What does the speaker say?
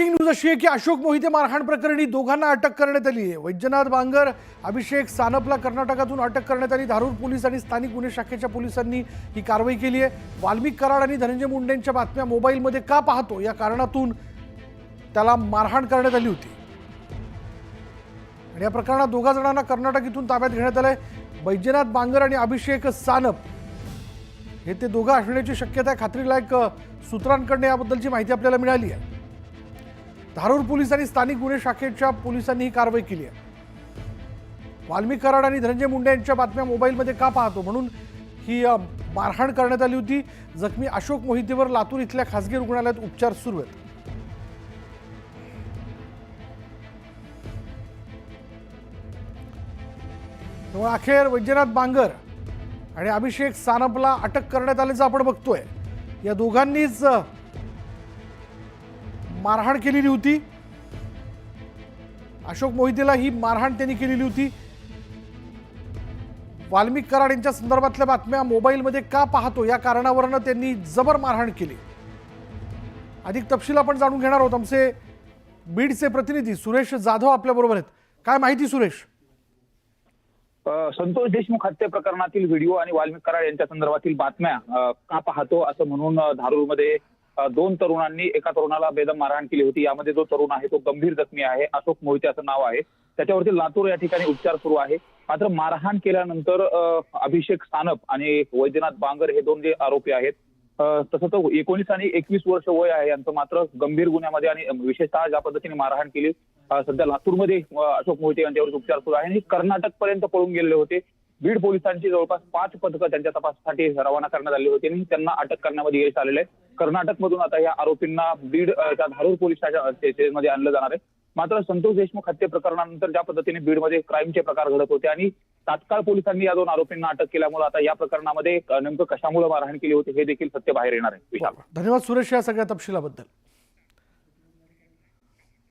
Breaking news अशी आहे की अशोक मोहिते मारहाण प्रकरणी दोघांना अटक करण्यात आली आहे। वैजनाथ बांगर, अभिषेक सानपला कर्नाटकातून अटक करण्यात आली। धारूर पोलीस आणि स्थानिक गुन्हे शाखेच्या पोलिसांनी ही कारवाई केली आहे। वाल्मिक कराड आणि धनंजय मुंडेंच्या बातम्या मोबाईलमध्ये का पाहतो या कारणातून त्याला मारहाण करण्यात आली होती आणि या प्रकरणात दोघा जणांना कर्नाटक इथून ताब्यात घेण्यात आलंय। वैजनाथ बांगर आणि अभिषेक सानप हे ते दोघं असण्याची शक्यता आहे। खात्रीलायक सूत्रांकडून याबद्दलची माहिती आपल्याला मिळाली आहे। धारूर पोलीस आणि स्थानिक गुन्हे शाखेच्या पोलिसांनी ही कारवाई केली आहे। वाल्मिक कराड आणि धनंजय मुंडे यांच्या बातम्या मोबाईलमध्ये का पाहतो म्हणून ही मारहाण करण्यात आली होती। जखमी अशोक मोहितेवर लातूर इथल्या खासगी रुग्णालयात उपचार सुरू आहेत। त्यामुळे अखेर वैजनाथ बांगर आणि अभिषेक सानपला अटक करण्यात आल्याचं आपण बघतोय। या दोघांनीच मारहाण केलेली होती। अशोक मोहितेला ही मारहाण त्यांनी केलेली होती। वाल्मिक कराड यांच्या संदर्भातल्या बातम्या मोबाईलमध्ये का पाहतो या कारणावरून त्यांनी जबर मारहाण केली। अधिक तपशील आपण जाणून घेणार आहोत। आमचे बीडचे प्रतिनिधी सुरेश जाधव आपल्या बरोबर आहेत। काय माहिती सुरेश? संतोष देशमुख हत्या प्रकरणातील व्हिडिओ आणि वाल्मिक कराड यांच्या संदर्भातील बातम्या का पाहतो असं म्हणून धारूरमध्ये दोन तरुणांनी एका तरुणाला बेदम मारहाण केली होती। यामध्ये जो तरुण आहे तो गंभीर जखमी आहे। अशोक मोहिते असं नाव आहे। त्याच्यावरती लातूर या ठिकाणी उपचार सुरू आहे। मात्र मारहाण केल्यानंतर अभिषेक सानप आणि वैजनाथ बांगर हे दोन जे आरोपी आहेत, तसं तर 19 आणि 21 वर्ष वय आहे यांचं, मात्र गंभीर गुन्ह्यामध्ये आणि विशेषतः ज्या पद्धतीने मारहाण केली, सध्या लातूरमध्ये अशोक मोहिते यांच्यावर उपचार सुरू आहे आणि कर्नाटक पर्यंत पळून गेलेले होते। बीड पोलिसांची जवळपास 5 पथकं त्यांच्या तपासासाठी रवाना करण्यात आली होती आणि त्यांना अटक करण्यामध्ये यश आलेलं आहे। कर्नाटकमधून आता या आरोपींना बीडच्या धारूर पोलीस स्टेशनमध्ये आणलं जाणार आहे। मात्र संतोष देशमुख हत्या प्रकरणानंतर ज्या पद्धतीने बीडमध्ये क्राईमचे प्रकार घडत होते आणि तात्काळ पोलिसांनी या दोन आरोपींना अटक केल्यामुळे आता या प्रकरणामध्ये नेमकं कशामुळे मारहाण केली होती हे देखील सत्य बाहेर येणार आहे। धन्यवाद सुरेश या सगळ्या तपशिलाबद्दल।